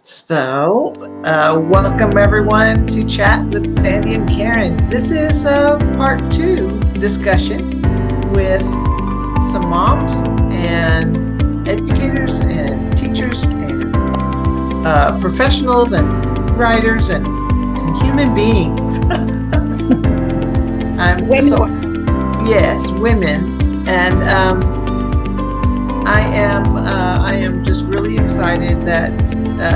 So, welcome everyone to Chat with Sandy and Karen. This is part 2 discussion with some moms and educators and teachers and professionals and writers and human beings. Yes, women. And I am just really excited that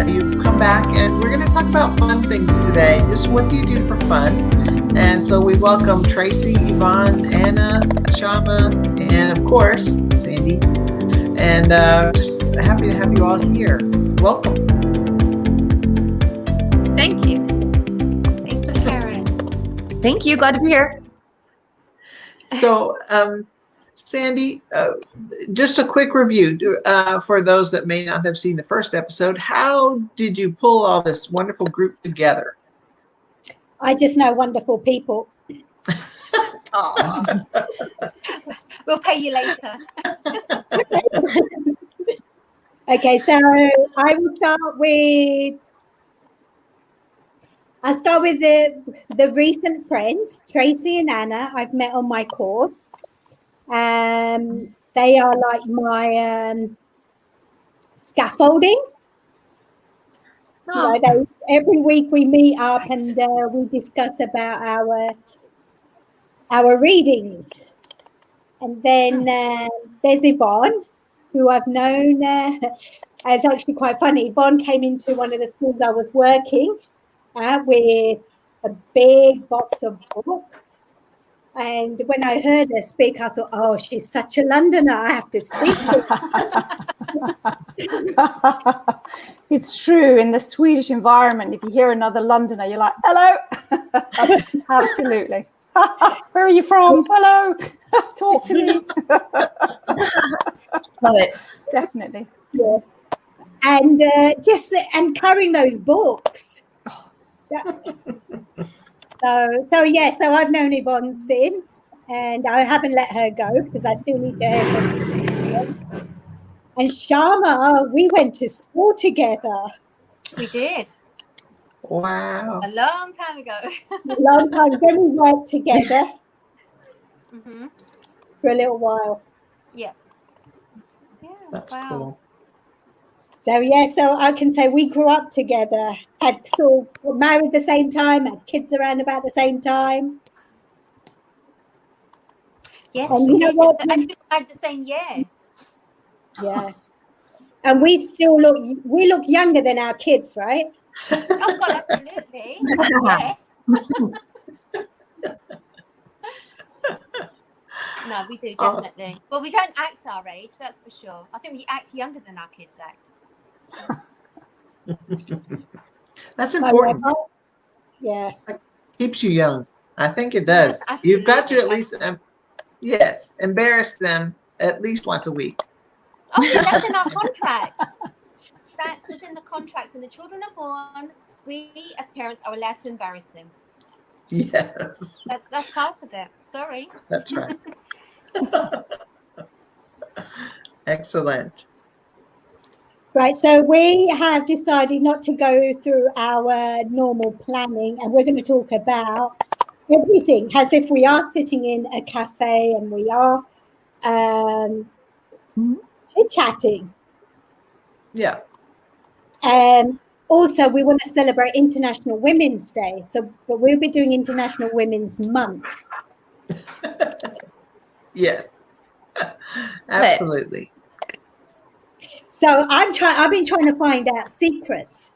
you've come back, and we're going to talk about fun things today. Just what do you do for fun? And so we welcome Tracy, Yvonne, Anna, Shama, and of course Sandy. And just happy to have you all here. Welcome. Thank you. Thank you, Karen. Thank you. Glad to be here. So, Sandy, just a quick review for those that may not have seen the first episode. How did you pull all this wonderful group together? I just know wonderful people. We'll pay you later. Okay, so I'll start with the recent friends, Tracy and Anna, I've met on my course. They are like my scaffolding. Every week we meet up and we discuss about our readings. And then there's Yvonne, who I've known. It's actually quite funny. Yvonne came into one of the schools I was working at with a big box of books. And when I heard her speak, I thought, oh, she's such a Londoner. I have to speak to her. It's true. In the Swedish environment, if you hear another Londoner, you're like, hello. Absolutely. Where are you from? Hello. Talk to me. Love it. Definitely. Yeah. And and carrying those books. So I've known Yvonne since, and I haven't let her go because I still need to hear from her. And Shama, we went to school together. We did. Wow. A long time ago. A long time. Then we worked together for a little while. Yeah. Yeah. That's wow. cool. So I can say we grew up together, were married at the same time, had kids around about the same time. Yes, and we you know did. what? Actually, we had the same year. Yeah. And we look younger than our kids, right? Oh God, absolutely. Yeah. No, we do, definitely. Awesome. Well, we don't act our age, that's for sure. I think we act younger than our kids act. That's important. Yeah. It keeps you young. I think it does. Yes, you've got to at least, embarrass them at least once a week. Oh, yeah, that's in our contract. That is in the contract. When the children are born, we as parents are allowed to embarrass them. Yes. That's part of it. Sorry. That's right. Excellent. Right, so we have decided not to go through our normal planning, and we're going to talk about everything as if we are sitting in a cafe and we are chit-chatting. Yeah. Also, we want to celebrate International Women's Day, but we'll be doing International Women's Month. Yes. Absolutely. So I've been trying to find out secrets.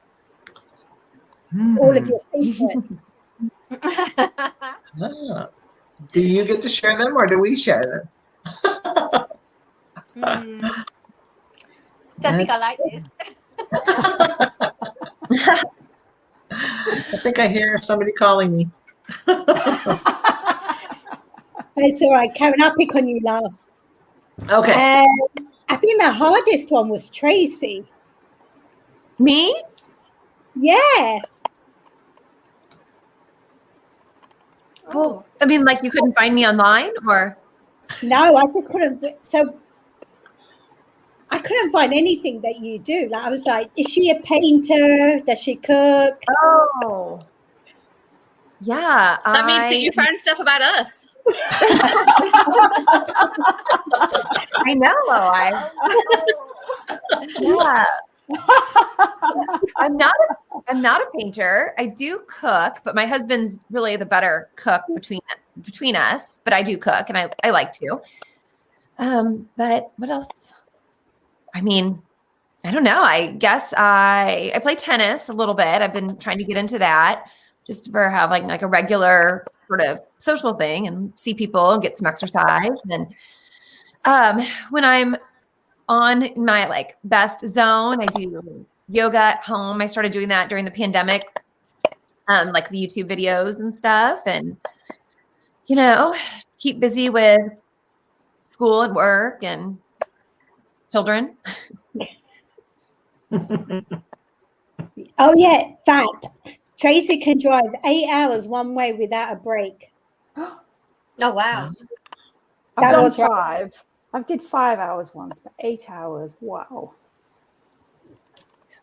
All of your secrets. Do you get to share them or do we share them? Don't think I like this. I think I hear somebody calling me. It's all right, Karen, I'll pick on you last. Okay. I think the hardest one was Tracy. Me? Yeah. Well, I mean, like you couldn't find me online or? No, I just couldn't. So I couldn't find anything that you do. Like I was like, is she a painter? Does she cook? Oh, yeah. That means that you found stuff about us. I know. Yeah. I'm not a painter. I do cook, but my husband's really the better cook between us. But I do cook, and I like to. But what else? I mean, I don't know. I guess I play tennis a little bit. I've been trying to get into that just for having like a regular sort of social thing and see people and get some exercise. And when I'm on my like best zone, I do yoga at home. I started doing that during the pandemic, like the YouTube videos and stuff, and keep busy with school and work and children. Oh yeah, fact. Tracy can drive 8 hours one way without a break. Oh wow. I've That done was 5. I did 5 hours once, but 8 hours. Wow.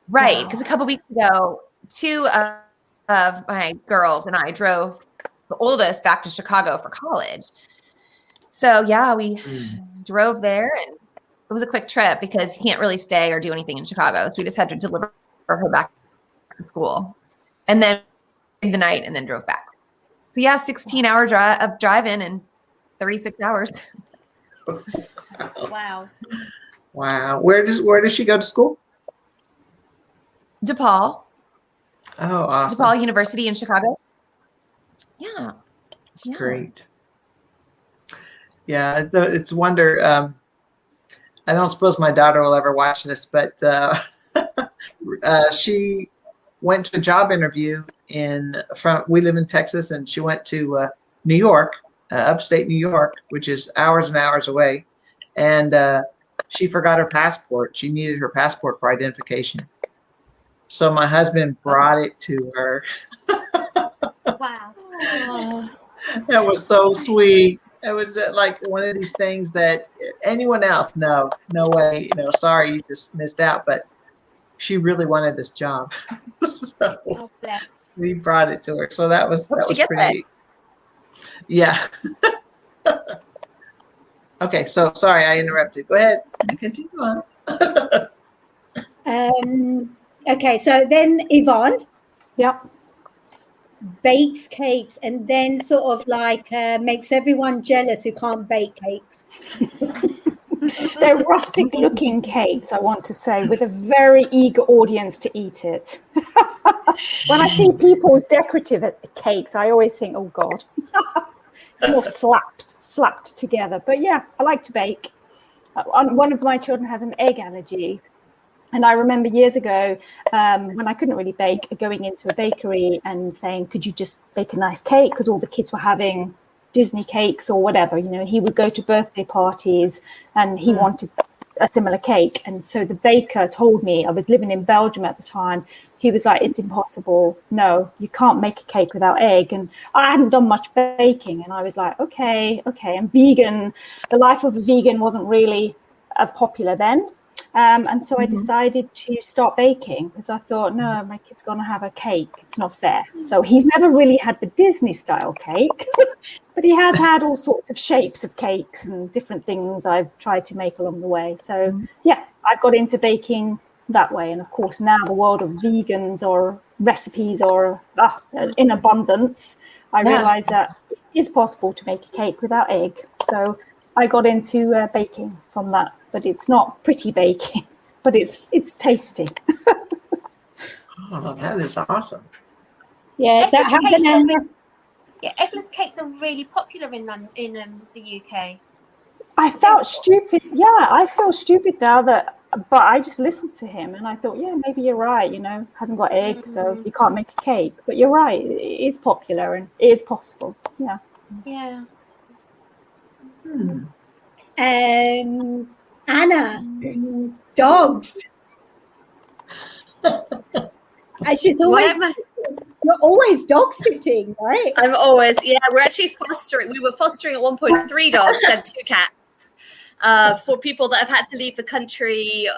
Right, because a couple weeks ago, 2 of my girls and I drove the oldest back to Chicago for college. So yeah, we drove there, and it was a quick trip because you can't really stay or do anything in Chicago. So we just had to deliver her back to school, and then the night, and then drove back. So yeah, 16-hour drive of driving and 36 hours. Wow. Wow. Where does she go to school? DePaul. Oh, awesome. DePaul University in Chicago. Yeah. It's great. Yeah, it's a wonder. I don't suppose my daughter will ever watch this, but she went to a job interview we live in Texas, and she went to New York, upstate New York, which is hours and hours away. And she forgot her passport. She needed her passport for identification. So my husband brought it to her. Wow. That was so sweet. It was like one of these things that anyone else, no way, sorry, you just missed out. But she really wanted this job. So Oh, bless. we brought it to her. So that was get pretty. Yeah. Okay. So sorry, I interrupted. Go ahead and continue on. Okay, so then Yvonne Yep. bakes cakes and then sort of like makes everyone jealous who can't bake cakes. They're rustic looking cakes, I want to say, with a very eager audience to eat it. When I see people's decorative cakes, I always think, oh God, it's more slapped together. But yeah, I like to bake. One of my children has an egg allergy. And I remember years ago when I couldn't really bake, going into a bakery and saying, could you just bake a nice cake? Because all the kids were having Disney cakes or whatever. He would go to birthday parties and he wanted a similar cake. And so the baker told me, I was living in Belgium at the time, he was like, it's impossible. No, you can't make a cake without egg. And I hadn't done much baking. And I was like, okay. And vegan, the life of a vegan wasn't really as popular then. And so I decided to start baking because I thought, no, my kid's going to have a cake. It's not fair. So he's never really had the Disney style cake, but he has had all sorts of shapes of cakes and different things I've tried to make along the way. So yeah, I got into baking that way. And of course, now the world of vegans or recipes are in abundance. I realized that it is possible to make a cake without egg. So I got into baking from that. But it's not pretty baking, but it's tasty. Oh, that is awesome. Yeah, so eggless cakes are really popular in the UK. I felt stupid. Yeah, I feel stupid now but I just listened to him and I thought, yeah, maybe you're right. Hasn't got egg, so you can't make a cake. But you're right, it is popular and it is possible. Yeah. Yeah. Anna, dogs. And she's always, you're always dog sitting, right? I'm always, we're actually fostering. We were fostering at one point 3 dogs and 2 cats. for people that have had to leave the country,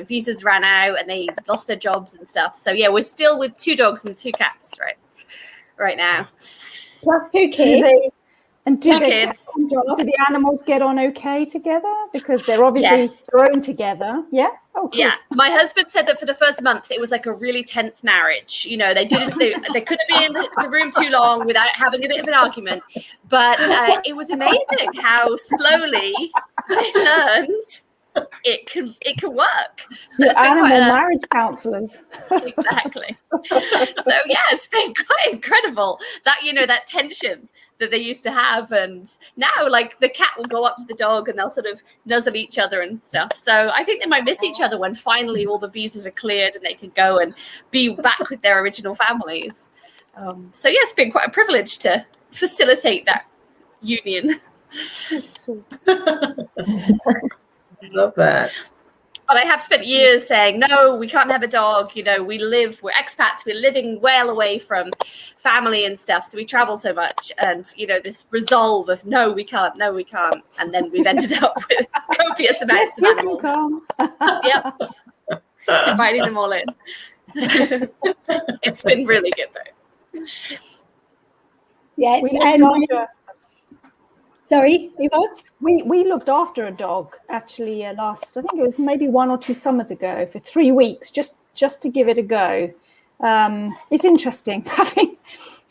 visas ran out and they lost their jobs and stuff. So yeah, we're still with 2 dogs and 2 cats right now. Plus 2 kids. Do the animals get on okay together? Because they're obviously thrown together. Yeah. Oh, cool. Yeah. My husband said that for the first month, it was like a really tense marriage. You know, they couldn't be in the room too long without having a bit of an argument. But it was amazing how slowly they learned it can work. So it's been animal quite marriage counselors. Exactly. So yeah, it's been quite incredible that, that tension that they used to have. And now like the cat will go up to the dog and they'll sort of nuzzle each other and stuff. So I think they might miss each other when finally all the visas are cleared and they can go and be back with their original families. So yeah, it's been quite a privilege to facilitate that union. Love that. But I have spent years saying, no, we can't have a dog. We're expats. We're living well away from family and stuff. So we travel so much. And, this resolve of, no, we can't. And then we've ended up with copious amounts of animals. Yep. Inviting them all in. It's been really good, though. Yes. Sorry, Yvonne? We looked after a dog actually I think it was maybe 1 or 2 summers ago for 3 weeks, just to give it a go. It's interesting.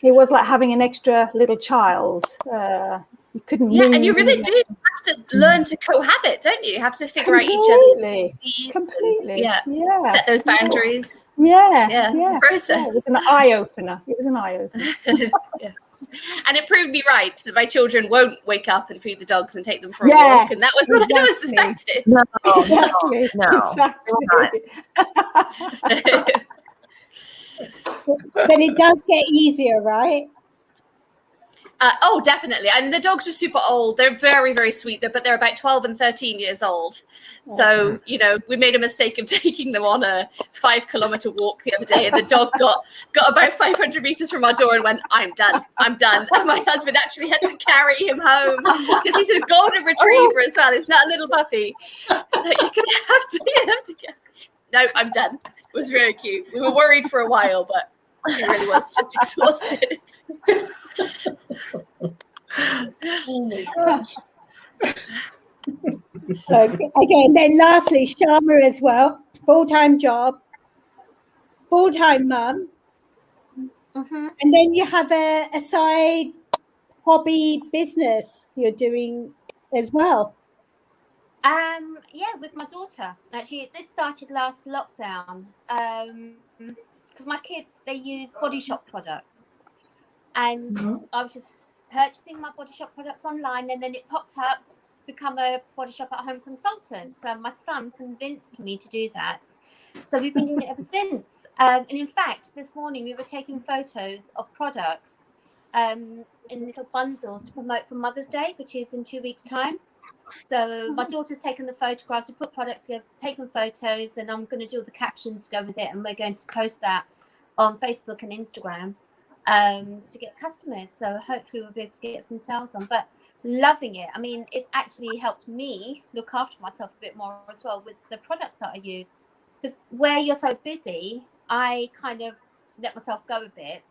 It was like having an extra little child. You couldn't. Yeah, and you really do have to learn to cohabit, don't you? You have to figure out each other's needs. Completely. Yeah. Set those boundaries. Yeah. It's a process. Yeah, it was an eye opener. Yeah. And it proved me right that my children won't wake up and feed the dogs and take them for a walk. And that was what I was suspected. No. But it does get easier, right? Oh, definitely. I mean, the dogs are super old. They're very, very sweet, but they're about 12 and 13 years old. So, we made a mistake of taking them on a 5-kilometer walk the other day, and the dog got about 500 meters from our door and went, I'm done. And my husband actually had to carry him home because he's a golden retriever as well. It's not a little puppy. So you're going to have to get. No, I'm done. It was very cute. We were worried for a while, but he really was just exhausted. Oh my gosh. Okay, and then lastly, Shama as well, full-time job, full-time mum, and then you have a side hobby business you're doing as well. With my daughter. Actually, this started last lockdown because my kids, they use Body Shop products, and I was just purchasing my Body Shop products online, and then it popped up, become a Body Shop at home consultant. So my son convinced me to do that. So we've been doing it ever since. And in fact, this morning we were taking photos of products in little bundles to promote for Mother's Day, which is in 2 weeks' time. So my daughter's taken the photographs, we put products together, taken photos, and I'm going to do all the captions to go with it. And we're going to post that on Facebook and Instagram to get customers. So hopefully we'll be able to get some sales on. But loving it. I mean, it's actually helped me look after myself a bit more as well with the products that I use. Because where you're so busy, I kind of let myself go a bit.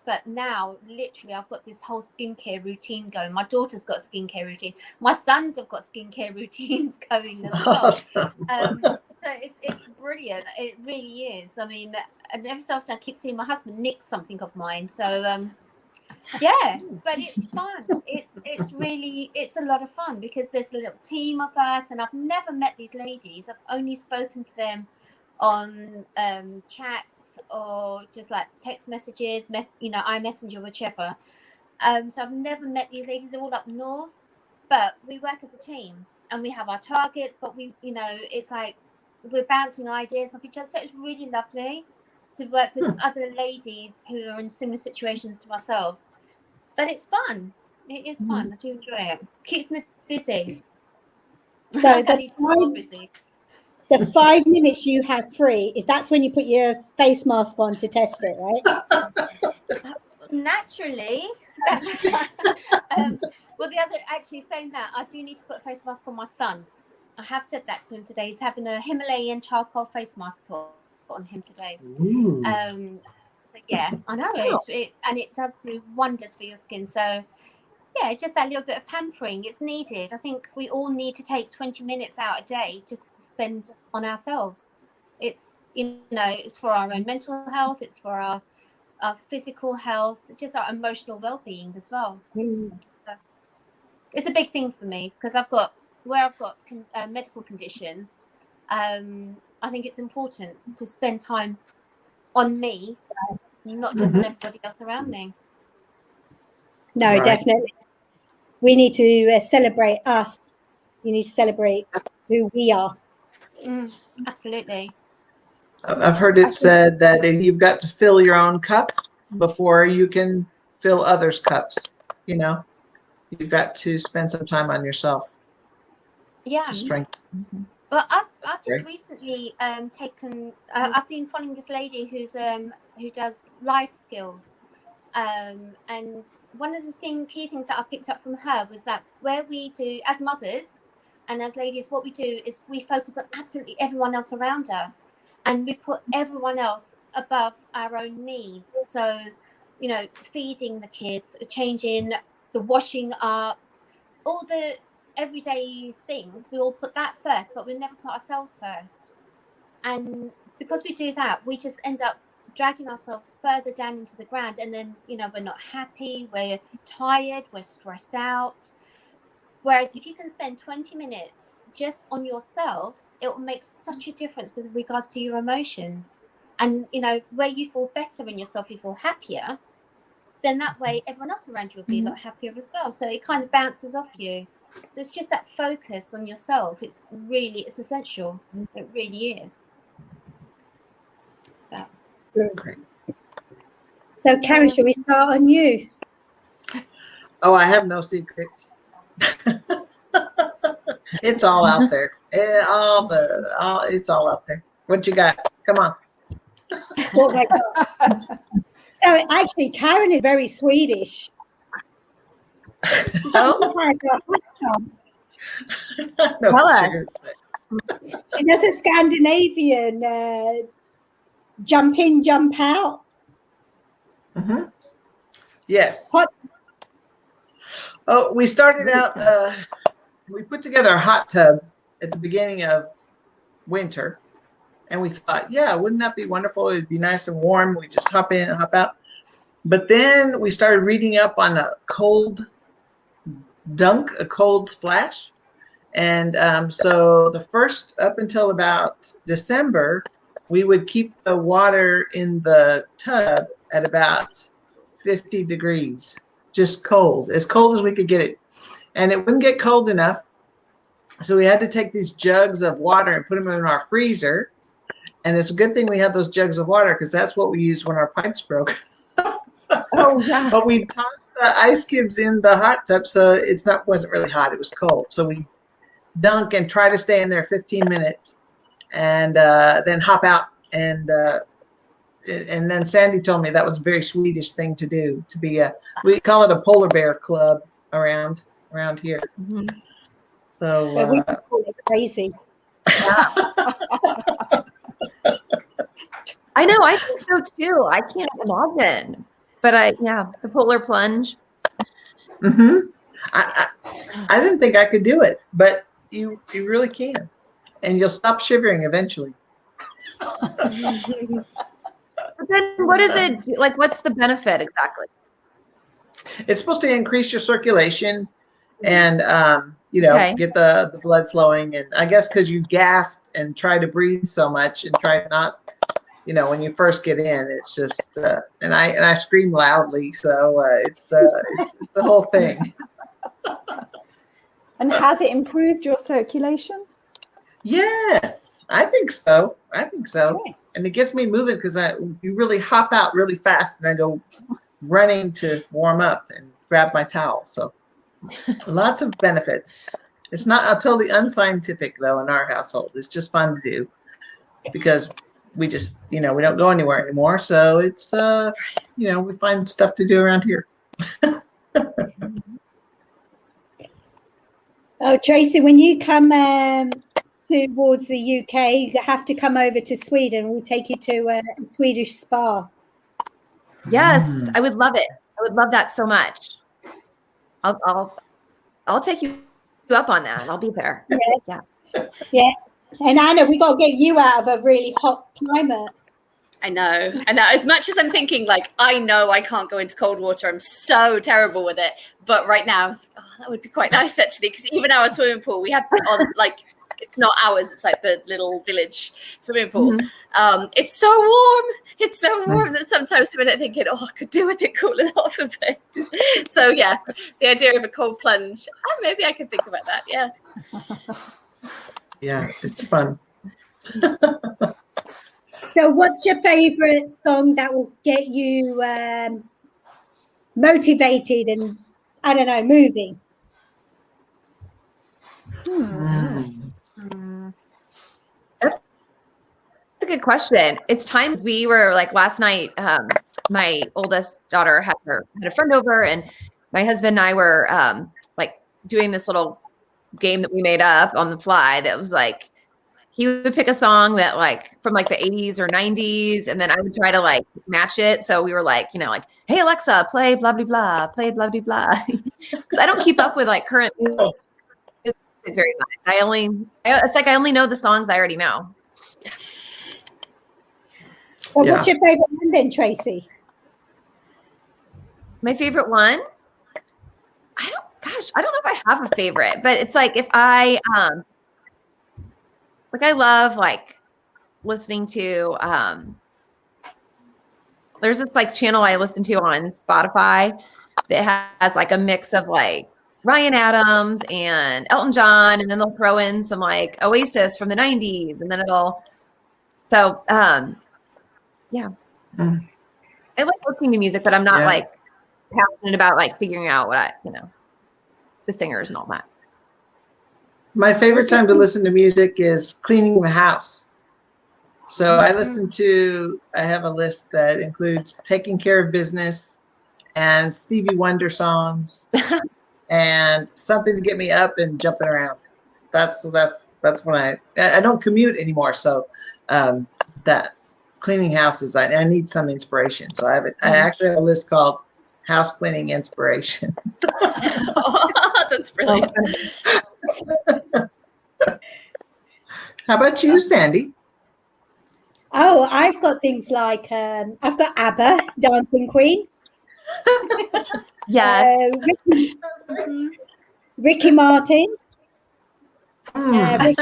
But now, literally, I've got this whole skincare routine going. My daughter's got a skincare routine. My sons have got skincare routines going as well. So it's brilliant. It really is. I mean, and every so often I keep seeing my husband nick something of mine. So, yeah, but it's fun. It's a lot of fun because there's a little team of us, and I've never met these ladies. I've only spoken to them on chats or just like text messages, iMessenger, whichever. So I've never met these ladies. They're all up north, but we work as a team and we have our targets, but we, it's like we're bouncing ideas off each other. So it's really lovely to work with other ladies who are in similar situations to myself. But it's fun. It is fun. I do enjoy it. Keeps me busy. So the 5 minutes you have free that's when you put your face mask on to test it, right? Naturally. Well, the other, actually saying that, I do need to put a face mask on my son. I have said that to him today. He's having a Himalayan charcoal face mask put on him today. Ooh. But yeah, I know and it does do wonders for your skin. So yeah, it's just that little bit of pampering. It's needed. I think we all need to take 20 minutes out a day just to spend on ourselves. It's, you know, it's for our own mental health. It's for our physical health, just our emotional well-being as well. So it's a big thing for me because I've got a medical condition. I think it's important to spend time on me, not just on everybody else around me. No, Right. definitely. We need to celebrate us. You need to celebrate who we are. Absolutely. I've heard it said that you've got to fill your own cup before you can fill others' cups. You know, you've got to spend some time on yourself Yeah. to strengthen. Well, I've just recently taken. I've been following this lady who does life skills, and one of the key things that I picked up from her was that where we do as mothers and as ladies, what we do is we focus on absolutely everyone else around us, and we put everyone else above our own needs. So, you know, feeding the kids, changing the washing up, all the everyday things, we all put that first, but we never put ourselves first. And because we do that, we just end up dragging ourselves further down into the ground. And then, you know, we're not happy, we're tired, we're stressed out. Whereas if you can spend 20 minutes just on yourself, it will make such a difference with regards to your emotions. And, you know, where you feel better in yourself, you feel happier, then that way everyone else around you will be a lot happier as well. So it kind of bounces off you. So it's just that focus on yourself. It's essential. It really is. But, Great. So, Karen, shall we start on you? Oh, I have no secrets. It's all out there. It's all out there. What you got? Come on. Oh my God. So actually, Karen is very Swedish. Oh, No, tell us. seriously. She does a Scandinavian jump in, jump out. Mm-hmm. Yes. Hot. Oh, we started out. We put together a hot tub at the beginning of winter, and we thought, yeah, wouldn't that be wonderful? It'd be nice and warm. We just hop in and hop out. But then we started reading up on a cold dunk, a cold splash. And so the first, up until about December, we would keep the water in the tub at about 50 degrees, just cold as we could get it. And it wouldn't get cold enough. So we had to take these jugs of water and put them in our freezer. And it's a good thing we had those jugs of water because that's what we used when our pipes broke. Oh, yeah. But we tossed the ice cubes in the hot tub, so wasn't really hot. It was cold. So we dunk and try to stay in there 15 minutes, and then hop out. And then Sandy told me that was a very Swedish thing to do. To be we call it a polar bear club around here. Mm-hmm. So We just call it crazy. I know. I think so too. I can't imagine. But the polar plunge. Mm-hmm. I didn't think I could do it, but you really can, and you'll stop shivering eventually. But then, what is it like? What's the benefit exactly? It's supposed to increase your circulation, and get the blood flowing. And I guess because you gasp and try to breathe so much and try not. When you first get in, it's just, and I scream loudly, so it's the whole thing. And has it improved your circulation? Yes, I think so. Okay. And it gets me moving because you really hop out really fast, and I go running to warm up and grab my towel. So lots of benefits. It's not totally unscientific though in our household. It's just fun to do because we just, we don't go anywhere anymore. So it's, we find stuff to do around here. Oh, Tracy, when you come towards the UK, you have to come over to Sweden. We'll take you to a Swedish spa. Yes, I would love it. I would love that so much. I'll take you up on that. I'll be there. Yeah. And Anna, we got to get you out of a really hot climate. I know. As much as I'm thinking, like, I know I can't go into cold water. I'm so terrible with it. But right now, that would be quite nice, actually, because even our swimming pool, we have on, like, it's not ours. It's like the little village swimming pool. Mm-hmm. It's so warm. It's so warm that sometimes I'm thinking, I could do with it cooling off a bit. So, yeah, the idea of a cold plunge, maybe I could think about that. Yeah. Yeah, it's fun. So what's your favorite song that will get you motivated and, I don't know, moving? That's a good question. It's times we were like last night, my oldest daughter had a friend over, and my husband and I were like doing this little game that we made up on the fly that was like, he would pick a song that like from like the 80s or 90s, and then I would try to like match it. So we were like, like, hey Alexa, play blah blah blah, play blah blah blah. Because I don't keep up with like current music very much. It's like I only know the songs I already know. Well, what's your favorite one then, Tracy? My favorite one? I don't know if I have a favorite, but it's like if I I love like listening to there's this like channel I listen to on Spotify that has like a mix of like Ryan Adams and Elton John, and then they'll throw in some like Oasis from the 90s, and then I like listening to music, but I'm not like passionate about like figuring out what the singers and all that. My favorite time to listen to music is cleaning the house. So I have a list that includes Taking Care of Business and Stevie Wonder songs and something to get me up and jumping around. That's when I don't commute anymore. So that cleaning houses, I need some inspiration. So I actually have a list called House Cleaning Inspiration. That's brilliant. How about you, Sandy? Oh, I've got things like I've got ABBA, Dancing Queen. Ricky Martin. So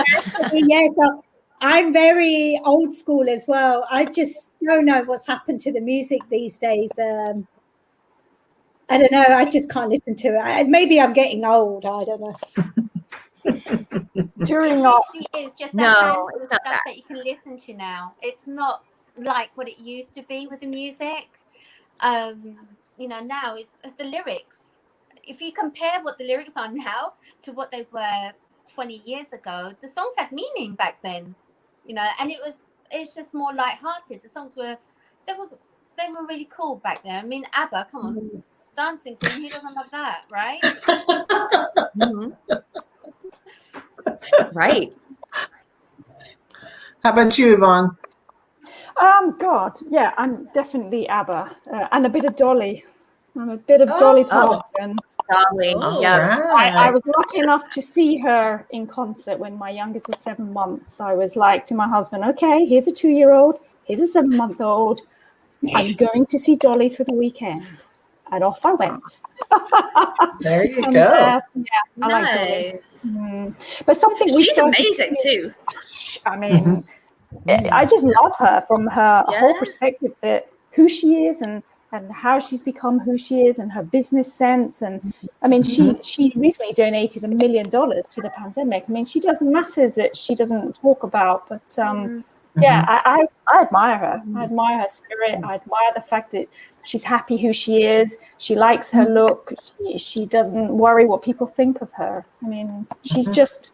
I'm very old school as well. I just don't know what's happened to the music these days. I don't know. I just can't listen to it. Maybe I'm getting old. I don't know. It's just stuff that you can listen to now. It's not like what it used to be with the music. Now it's the lyrics. If you compare what the lyrics are now to what they were 20 years ago, the songs had meaning back then. And it's just more lighthearted. The songs were really cool back then. I mean, ABBA, come on, Dancing Queen, who doesn't love that, right? Right. How about you, Yvonne? God, yeah, I'm definitely ABBA and a bit of Dolly. I'm a bit of Dolly Parton. Dolly. Right. I was lucky enough to see her in concert when my youngest was 7 months. So I was like to my husband, okay, here's a 2-year-old, here's a 7-month-old. I'm going to see Dolly for the weekend. And off I went. There you go. Yeah, I nice. like Dolly. But something she's amazing too. I mean, I just love her from her whole perspective, that who she is and how she's become who she is, and her business sense. And I mean, she recently donated $1 million to the pandemic. I mean, she does masses that she doesn't talk about, but I admire her. I admire her spirit. I admire the fact that she's happy who she is. She likes her look. She doesn't worry what people think of her. I mean, she's just,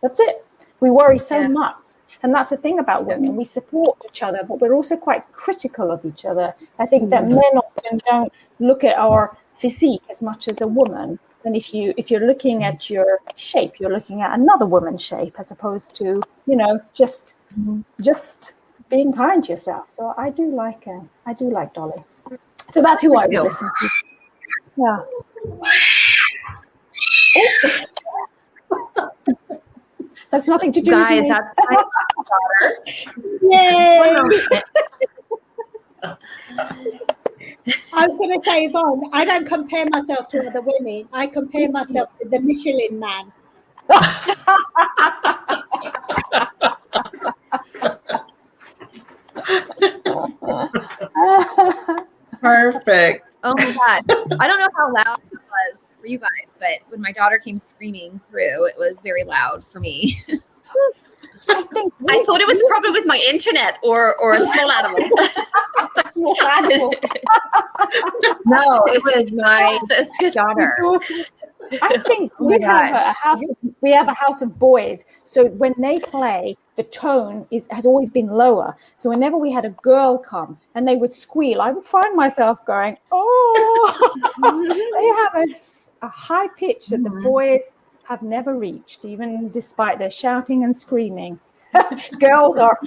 that's it. We worry so much. And that's the thing about women. We support each other, but we're also quite critical of each other. I think that men often don't look at our physique as much as a woman. And if you're looking at your shape, you're looking at another woman's shape, as opposed to, you know, just being kind to yourself. So I do like Dolly. So that's who I would listen to. Yeah. That's nothing to do with me. That's my daughters. Yay! I was going to say, Yvonne, I don't compare myself to other women. I compare myself to the Michelin Man. Perfect. Oh my God. I don't know how loud it was for you guys, but when my daughter came screaming through, it was very loud for me. I thought it was a problem with my internet or a small animal. Small animal. No, it was my daughter. I think we have a house of boys. So when they play, the tone has always been lower. So whenever we had a girl come and they would squeal, I would find myself going, "Oh!" They have a high pitch that the boys have never reached, even despite their shouting and screaming. Girls are.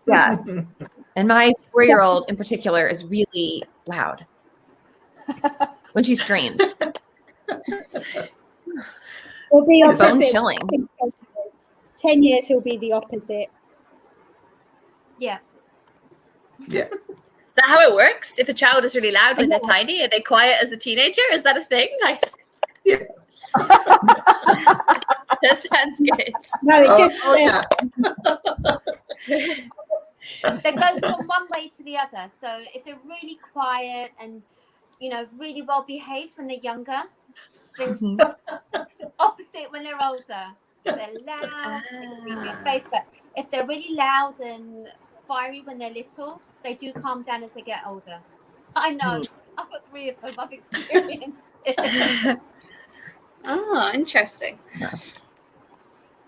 Yes. And my 4-year-old in particular is really loud when she screams. Or the opposite. Bone chilling. 10 years, he'll be the opposite. Yeah. Yeah. Is that how it works? If a child is really loud when they're tiny, are they quiet as a teenager? Is that a thing? Yes. That sounds good. No, it just They go from one way to the other. So if they're really quiet and, you know, really well behaved when they're younger, then opposite when they're older. They're loud, they can read your face. But if they're really loud and fiery when they're little, they do calm down as they get older. I know. I've got 3 of them. I've experienced it. Oh, interesting.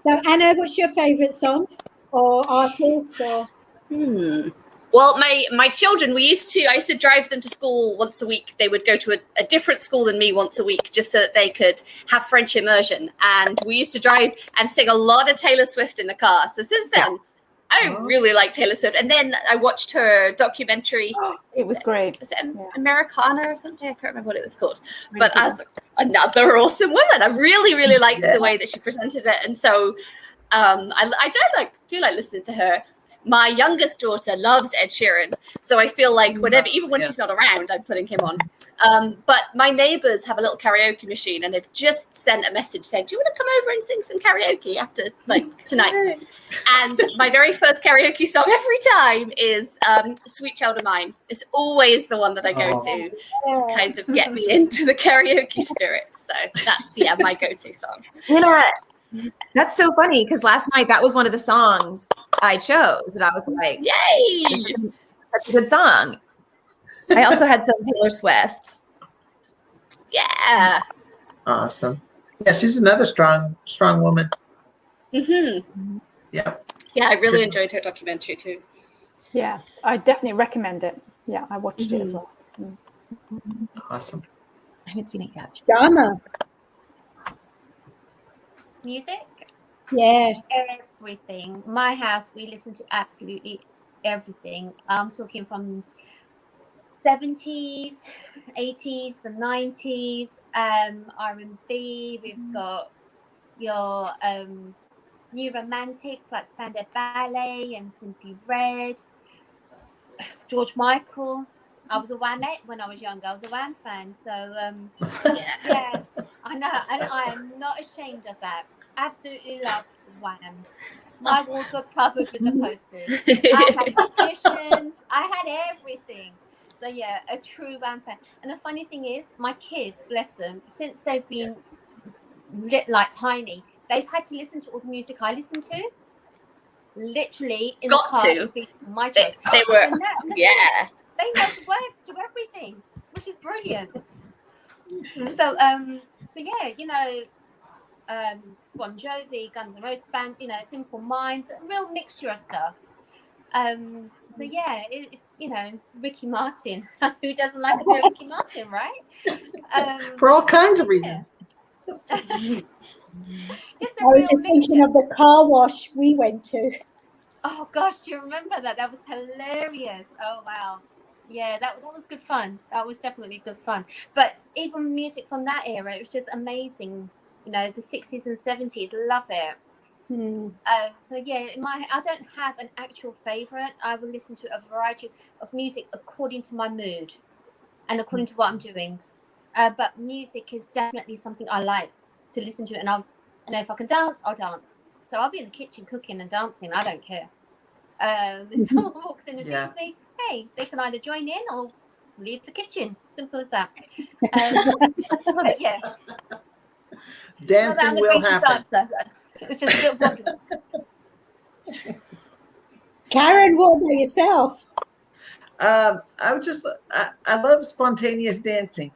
So, Anna, what's your favourite song or artist? Or Well, my children, I used to drive them to school once a week. They would go to a different school than me once a week, just so that they could have French immersion. And we used to drive and sing a lot of Taylor Swift in the car. So since then, I really like Taylor Swift. And then I watched her documentary. It was great. Was it Americana or something? I can't remember what it was called. But as another awesome woman, I really, really liked the way that she presented it. And so I do like listening to her. My youngest daughter loves Ed Sheeran, so I feel like even when she's not around, I'm putting him on. But my neighbors have a little karaoke machine, and they've just sent a message saying, "Do you want to come over and sing some karaoke after tonight?" And my very first karaoke song every time is "Sweet Child of Mine." It's always the one that I go to kind of get me into the karaoke spirit. So that's my go-to song. You know what? That's so funny because last night that was one of the songs I chose, and I was like, "Yay! That's a good song." I also had some Taylor Swift. Yeah. Awesome. Yeah, she's another strong woman. Mm-hmm. Yeah. Yeah, I really enjoyed her documentary too. Yeah, I definitely recommend it. Yeah, I watched it as well. Awesome. I haven't seen it yet. Shama. Music? Yeah. Everything. My house, we listen to absolutely everything. I'm talking from 70s, 80s, the 90s, R&B. We've got your new romantics like Spandau Ballet and Simply Red. George Michael. I was a Whamette when I was younger. I was a Wham fan. So, yeah, I know. And I am not ashamed of that. Absolutely loved Wham. My walls were covered with the posters. I had cushions. I had everything. So, yeah, a true Wham fan. And the funny thing is, my kids, bless them, since they've been tiny, they've had to listen to all the music I listen to. Literally in the car. My choice. They were, they know the words to everything, which is brilliant. So, Bon Jovi, Guns N' Roses band, Simple Minds, a real mixture of stuff. So yeah, it's Ricky Martin. Who doesn't like a bit of Ricky Martin, right? For all kinds of reasons. Just I a was real just thinking mixture. of the car wash we went to. Oh gosh, do you remember that? That was hilarious. Oh wow. Yeah, that was good fun. That was definitely good fun. But even music from that era, it was just amazing. The 60s and 70s, love it. So yeah, I don't have an actual favorite. I will listen to a variety of music according to my mood and according to what I'm doing. But music is definitely something I like to listen to, and if I can dance, I'll dance. So I'll be in the kitchen cooking and dancing. I don't care. If someone walks in and sees me, hey, they can either join in or leave the kitchen. Simple as that. But yeah, not that I'm Dancing the will greatest happen. dancer. It's just a bit wobbly. Karen, what about yourself? I love spontaneous dancing.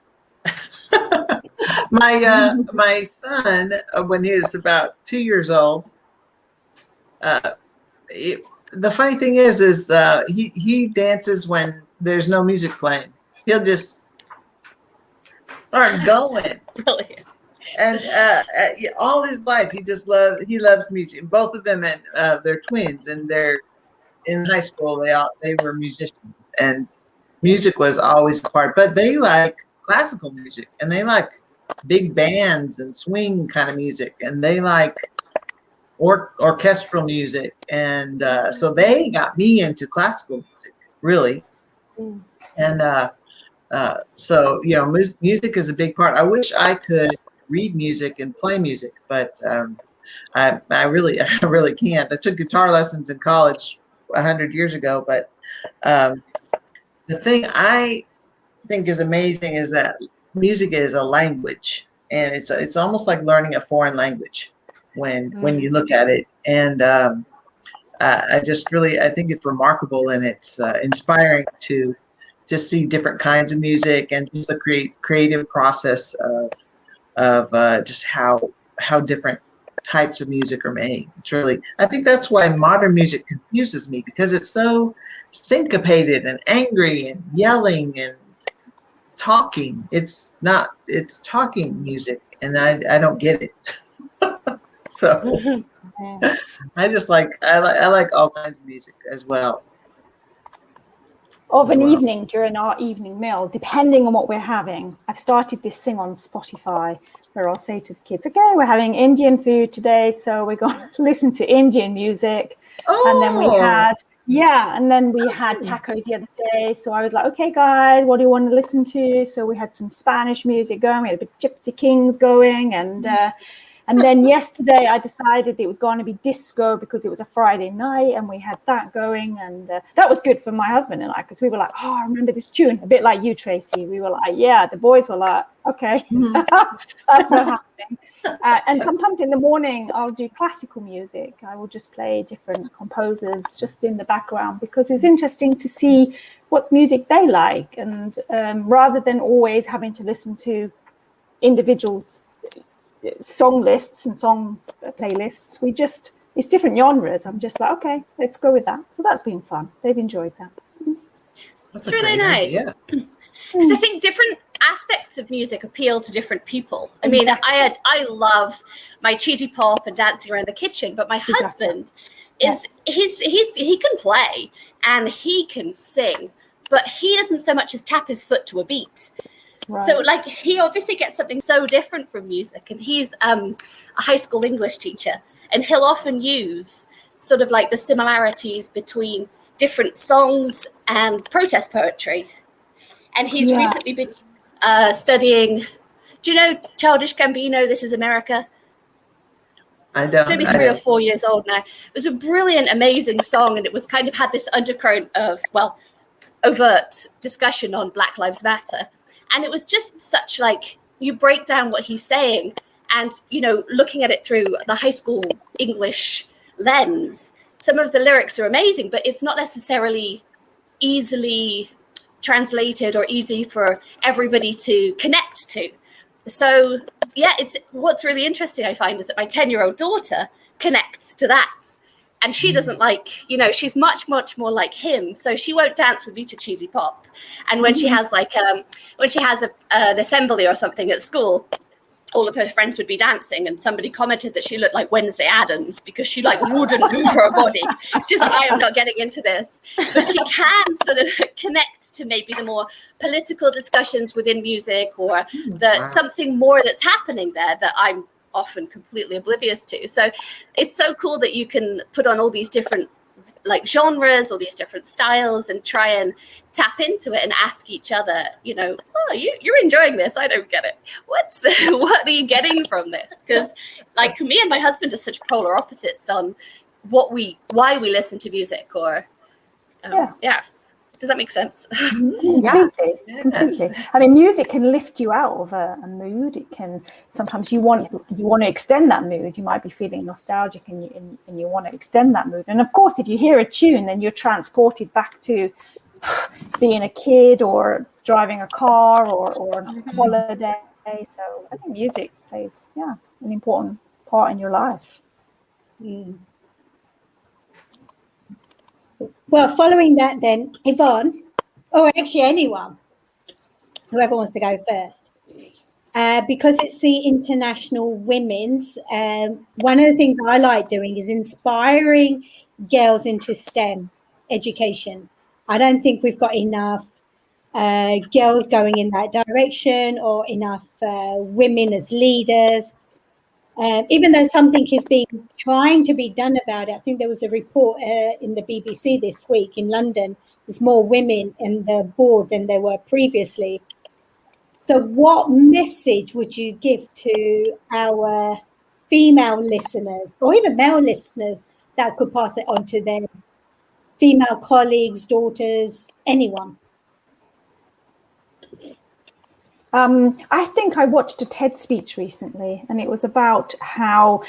My son, when he was about 2 years old, the funny thing is he dances when there's no music playing. He'll just start going. Brilliant. And all his life, he loves music. Both of them, and they're twins, and they're in high school. They were musicians, and music was always a part. But they like classical music, and they like big bands and swing kind of music, and they like orchestral music, and so they got me into classical music, really. And so music is a big part. I wish I could read music and play music, but I really can't. I took guitar lessons in college 100 years ago, but the thing I think is amazing is that music is a language, and it's almost like learning a foreign language when you look at it. And I think it's remarkable, and it's inspiring to see different kinds of music, and just the creative process of just how different types of music are made. It's really, I think that's why modern music confuses me, because it's so syncopated and angry and yelling and talking. It's talking music, and I don't get it. So I like all kinds of music as well. Of an evening during our evening meal, depending on what we're having, I've started this thing on Spotify where I'll say to the kids, okay, we're having Indian food today, so we're going to listen to Indian music. Oh. And then we had tacos the other day. So I was like, okay, guys, what do you want to listen to? So we had some Spanish music going. We had a bit of Gypsy Kings going. And then yesterday I decided it was going to be disco because it was a Friday night, and we had that going. And that was good for my husband and I, because we were like, oh, I remember this tune. A bit like you, Tracy. We were like, yeah, the boys were like, okay, that's what happening. And sometimes in the morning I'll do classical music. I will just play different composers just in the background, because it's interesting to see what music they like. And rather than always having to listen to individuals' song lists and song playlists, it's different genres. I'm just like, okay, let's go with that. So that's been fun. They've enjoyed that. It's really nice. Because I think different aspects of music appeal to different people. I mean, I love my cheesy pop and dancing around the kitchen, but my husband is he can play and he can sing, but he doesn't so much as tap his foot to a beat. Right. So like he obviously gets something so different from music, and he's a high school English teacher, and he'll often use sort of like the similarities between different songs and protest poetry. And he's recently been studying, do you know Childish Gambino, This Is America? I don't. It's maybe 3 or 4 years old now. It was a brilliant, amazing song, and it was kind of had this undercurrent of, overt discussion on Black Lives Matter. And it was just such like, you break down what he's saying and, looking at it through the high school English lens, some of the lyrics are amazing, but it's not necessarily easily translated or easy for everybody to connect to. So, it's what's really interesting, I find, is that my 10-year-old daughter connects to that. And she doesn't like, you know, she's much more like him, so she won't dance with me to cheesy pop. And when she has like when she has an assembly or something at school, all of her friends would be dancing, and somebody commented that she looked like Wednesday Addams because she like wouldn't move her body. She's like, I am not getting into this. But she can sort of connect to maybe the more political discussions within music, or something more that's happening there that I'm often completely oblivious to. So it's so cool that you can put on all these different like genres, all these different styles, and try and tap into it and ask each other, you know, oh, you're enjoying this, I don't get it, what are you getting from this? Because like me and my husband are such polar opposites on why we listen to music, or does that make sense? Completely. I mean, music can lift you out of a mood. It can sometimes you want to extend that mood. You might be feeling nostalgic, and you want to extend that mood. And of course, if you hear a tune, then you're transported back to being a kid or driving a car or on a holiday. So I think music plays an important part in your life. Well, following that then, Yvonne, or actually anyone, whoever wants to go first, because it's the International Women's, one of the things I like doing is inspiring girls into STEM education. I don't think we've got enough girls going in that direction, or enough women as leaders. Even though something is trying to be done about it. I think there was a report in the BBC this week in London. There's more women in the board than there were previously. So what message would you give to our female listeners, or even male listeners, that could pass it on to their female colleagues, daughters, anyone? I think I watched a TED speech recently, and it was about how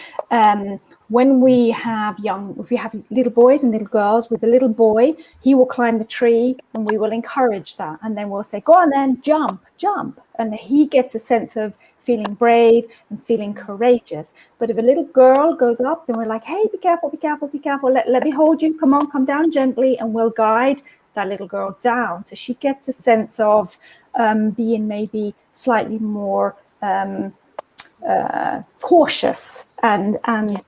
when we have little boys and little girls, with the little boy, he will climb the tree, and we will encourage that, and then we'll say, go on then, jump, and he gets a sense of feeling brave and feeling courageous. But if a little girl goes up, then we're like, hey, be careful, let me hold you, come down gently, and we'll guide that little girl down, so she gets a sense of being maybe slightly more cautious. And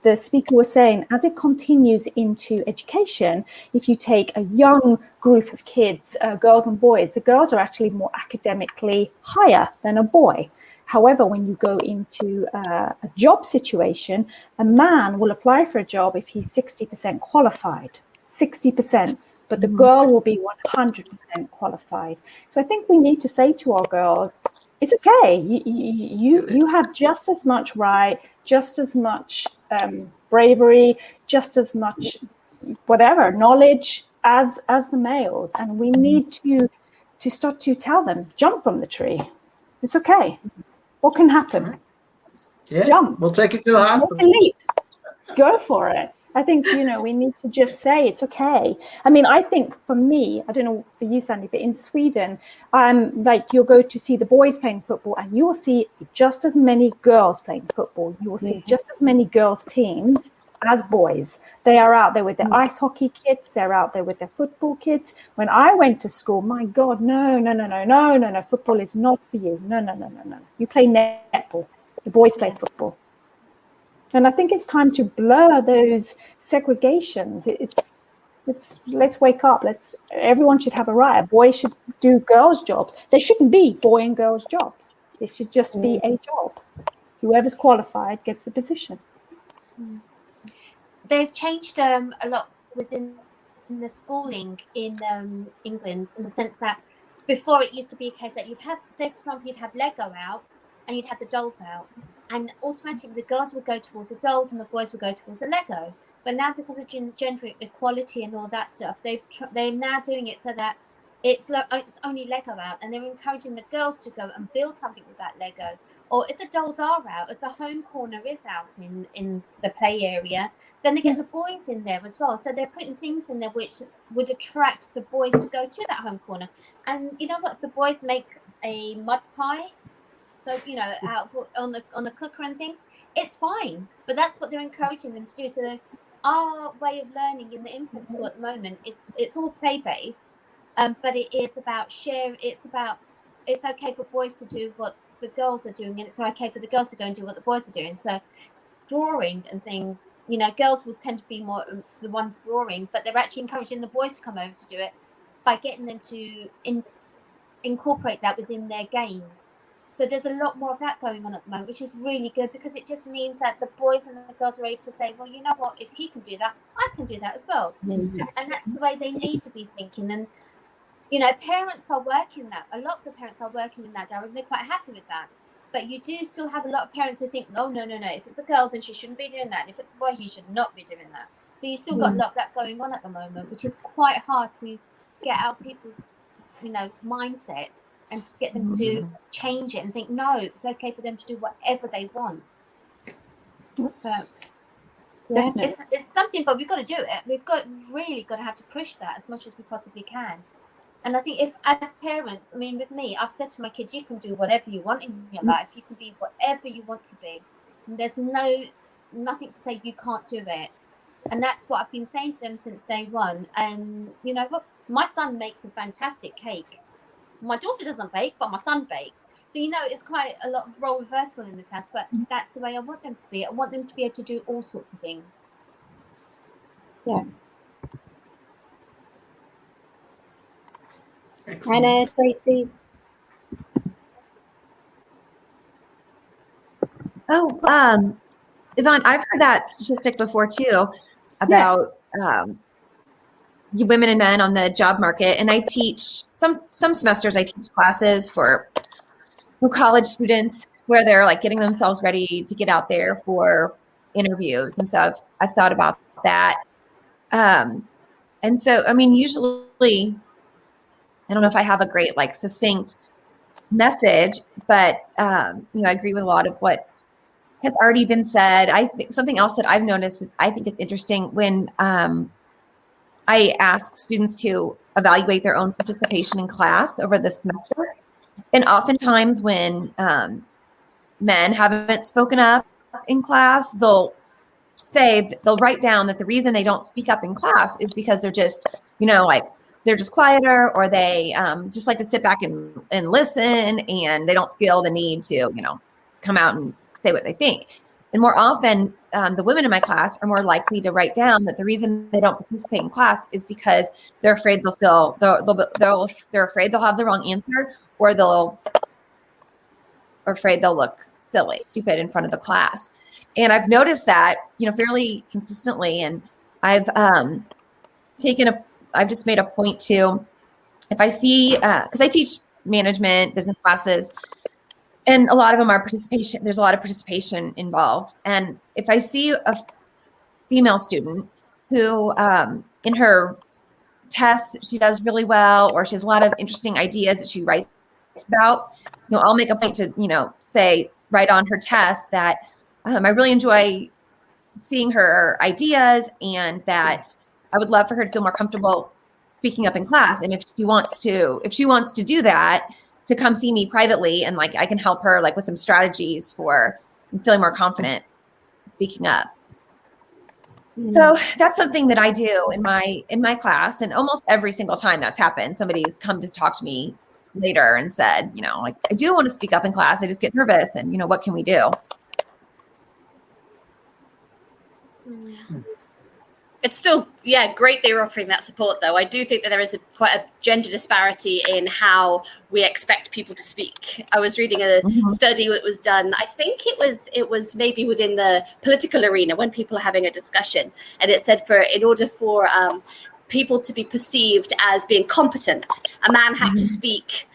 the speaker was saying, as it continues into education, if you take a young group of kids, girls and boys, the girls are actually more academically higher than a boy. However, when you go into a job situation, a man will apply for a job if he's 60% qualified, 60%. But the girl will be 100% qualified. So I think we need to say to our girls, it's okay. You have just as much right, just as much bravery, just as much knowledge as the males. And we need to start to tell them, jump from the tree. It's okay. What can happen? Jump. We'll take you to the hospital. Take a leap. Go for it. I think, we need to just say it's okay. I mean, I think for me, I don't know for you, Sandy, but in Sweden, you'll go to see the boys playing football, and you will see just as many girls playing football. You will see just as many girls' teams as boys. They are out there with their ice hockey kits. They're out there with their football kits. When I went to school, my God, no. Football is not for you. No. You play netball. The boys play football. And I think it's time to blur those segregations. It's let's wake up. Everyone should have a right. A boy should do girls' jobs. There shouldn't be boy and girls' jobs. It should just be a job. Whoever's qualified gets the position. They've changed a lot within the schooling in England, in the sense that before it used to be a case that for example, you'd have Lego out and you'd have the dolls out. And automatically the girls would go towards the dolls and the boys would go towards the Lego. But now, because of gender equality and all that stuff, they're now doing it so that it's only Lego out, and they're encouraging the girls to go and build something with that Lego. Or if the dolls are out, if the home corner is out in the play area, then they get the boys in there as well. So they're putting things in there which would attract the boys to go to that home corner. And you know what? The boys make a mud pie. So, out on the cooker and things, it's fine. But that's what they're encouraging them to do. So our way of learning in the infant school at the moment is it's all play based, but it is about share. It's okay for boys to do what the girls are doing, and it's okay for the girls to go and do what the boys are doing. So drawing and things, girls will tend to be more the ones drawing, but they're actually encouraging the boys to come over to do it by getting them to incorporate that within their games. So there's a lot more of that going on at the moment, which is really good, because it just means that the boys and the girls are able to say, well, you know what, if he can do that, I can do that as well. Exactly. And that's the way they need to be thinking. And parents are working that. A lot of the parents are working in that direction. They're quite happy with that. But you do still have a lot of parents who think, no. If it's a girl, then she shouldn't be doing that. And if it's a boy, he should not be doing that. So you still got a lot of that going on at the moment, which is quite hard to get out people's, mindset, and to get them to change it and think, no, it's okay for them to do whatever they want. But it's something, but we've got to do it. We've really got to have to push that as much as we possibly can. And I think if, as parents, with me, I've said to my kids, you can do whatever you want in your life. You can be whatever you want to be. And there's nothing to say you can't do it. And that's what I've been saying to them since day one. And you know what? My son makes a fantastic cake. My daughter doesn't bake, but my son bakes. So, it's quite a lot of role reversal in this house, but that's the way I want them to be. I want them to be able to do all sorts of things. Yeah. Excellent. Anna, Tracy. Oh, Yvonne, I've heard that statistic before too about women and men on the job market. And I teach some semesters. I teach classes for college students where they're like getting themselves ready to get out there for interviews. And so I've thought about that. And so, usually, I don't know if I have a great succinct message, but I agree with a lot of what has already been said. I think something else that I've noticed that I think is interesting when I ask students to evaluate their own participation in class over the semester. And oftentimes when men haven't spoken up in class, they'll write down that the reason they don't speak up in class is because they're just, they're just quieter, or they just like to sit back and listen, and they don't feel the need to, come out and say what they think. And more often, the women in my class are more likely to write down that the reason they don't participate in class is because they're afraid they're afraid they'll have the wrong answer, or afraid they'll look silly, stupid in front of the class. And I've noticed that, fairly consistently. And I've just made a point to, if I see, because I teach management, business classes, and a lot of them are participation. There's a lot of participation involved. And if I see a female student who, in her tests, she does really well, or she has a lot of interesting ideas that she writes about, I'll make a point to, say, write on her test that I really enjoy seeing her ideas, and that I would love for her to feel more comfortable speaking up in class. And if she wants to do that, to come see me privately, and I can help her with some strategies for feeling more confident speaking up. So that's something that I do in my class, and almost every single time that's happened, somebody's come to talk to me later and said, I do want to speak up in class. I just get nervous, and what can we do? It's still, great they're offering that support, though. I do think that there is quite a gender disparity in how we expect people to speak. I was reading a study that was done, I think it was maybe within the political arena, when people are having a discussion, and it said in order for people to be perceived as being competent, a man had to speak.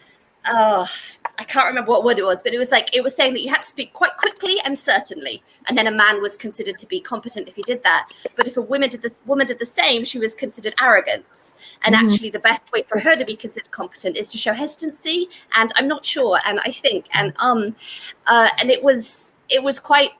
I can't remember what word it was, but it was saying that you had to speak quite quickly and certainly, and then a man was considered to be competent if he did that. But if a woman did the same, she was considered arrogance. And actually, the best way for her to be considered competent is to show hesitancy. And I'm not sure, and I think, and it was quite.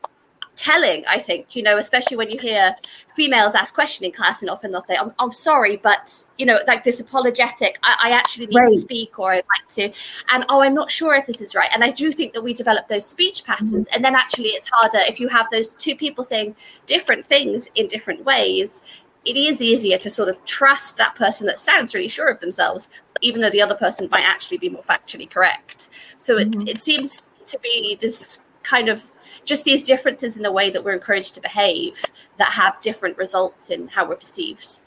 telling, I think, especially when you hear females ask question in class, and often they'll say, I'm sorry, but, like this apologetic, I actually need to speak, or I'd like to, and, I'm not sure if this is right. And I do think that we develop those speech patterns, and then actually it's harder if you have those two people saying different things in different ways. It is easier to sort of trust that person that sounds really sure of themselves, even though the other person might actually be more factually correct. So it seems to be this kind of just these differences in the way that we're encouraged to behave that have different results in how we're perceived.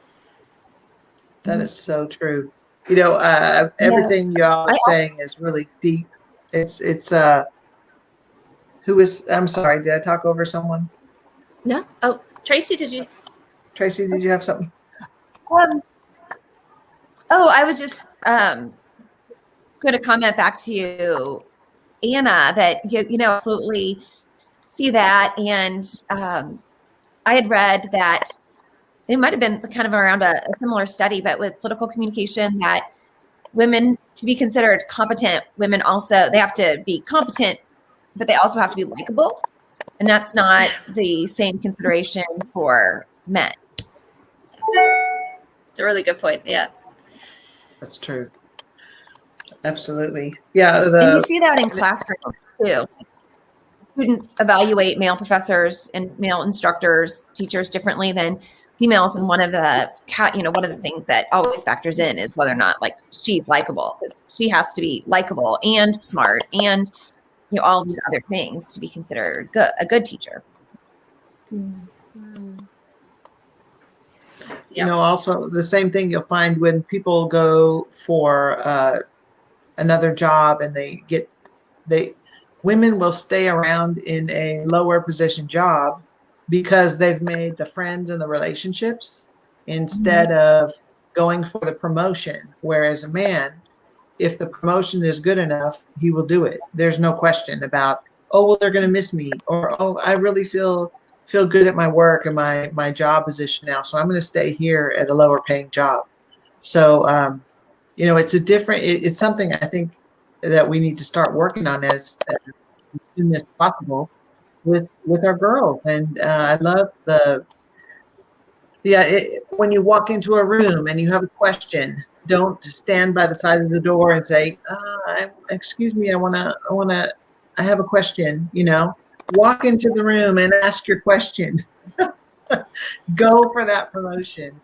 That is so true. Everything y'all are saying is really deep. I'm sorry, did I talk over someone? No. Oh, Tracy, did you have something? I was just going to comment back to you, Anna, that you absolutely see that. And I had read that it might have been kind of around a similar study, but with political communication, that women, to be considered competent, women also, they have to be competent, but they also have to be likable. And that's not the same consideration for men. It's a really good point. Yeah. That's true. Absolutely. Yeah. And you see that in classrooms too. Students evaluate male professors and male instructors, teachers differently than females. And one of the things that always factors in is whether or not like she's likable, because she has to be likable and smart and all of these other things to be considered a good teacher. Also the same thing you'll find when people go for another job and women will stay around in a lower position job because they've made the friends and the relationships instead of going for the promotion. Whereas a man, if the promotion is good enough, he will do it. There's no question about, they're going to miss me, or, I really feel good at my work and my job position now, so I'm going to stay here at a lower paying job. So, it's something I think that we need to start working on as soon as possible with our girls. And I love when you walk into a room and you have a question, don't stand by the side of the door and say, excuse me, I have a question. Walk into the room and ask your question. Go for that promotion.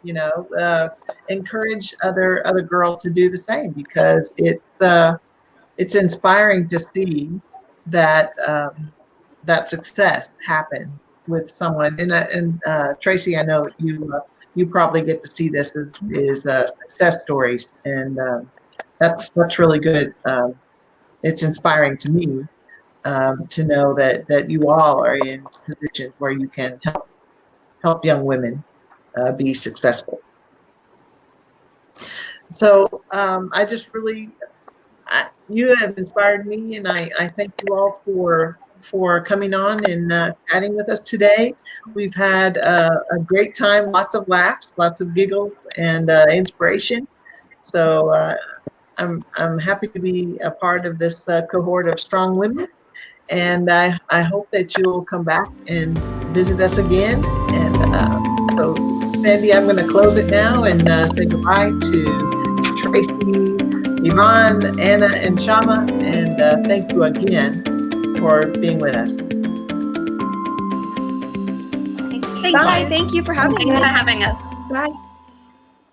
Encourage other girls to do the same, because it's inspiring to see that that success happen with someone. And Tracy, I know you probably get to see this as success stories, and that's really good. It's inspiring to me to know that you all are in positions where you can help young women be successful. So I just really, you have inspired me, and I thank you all for coming on and chatting with us today. We've had a great time, lots of laughs, lots of giggles, and inspiration. So I'm happy to be a part of this cohort of strong women, and I hope that you'll come back and visit us again. And so, Sandy, I'm going to close it now and say goodbye to Tracy, Yvonne, Anna, and Shama, and thank you again for being with us. Bye. Thank you for having us. Thanks for having us. Bye.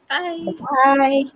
Bye. Bye.